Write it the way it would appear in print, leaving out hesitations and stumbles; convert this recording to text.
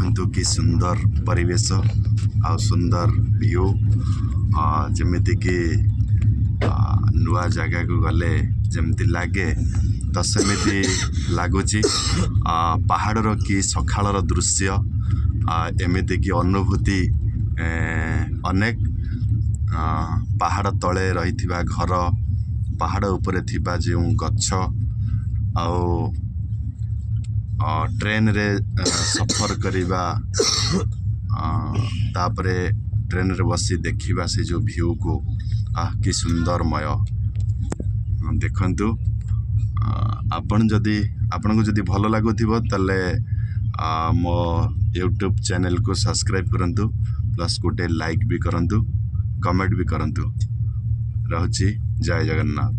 देखंतु कि सुंदर परिवेश आ सुंदर व्यू जमिति कि नुआ जगह को गले जमती लगे तो सेमिति लगुच पहाड़र कि सकाळर दृश्य एमिति कि अनुभूति अनेक पहाड़ तले रही घर पहाड़ उपरे थिबा जो गछ ट्रेन रे सफर करिबा तापरे ट्रेन रे बसी देखिबा से जो व्यू को कि सुंदरमय देखंतु आपण को जदि भल लागुथिबो तले मो यूट्यूब चैनल को सब्सक्राइब करंतु प्लस गोटे लाइक भी करंतु कमेंट भी करंतु। रहुची जय जगन्नाथ।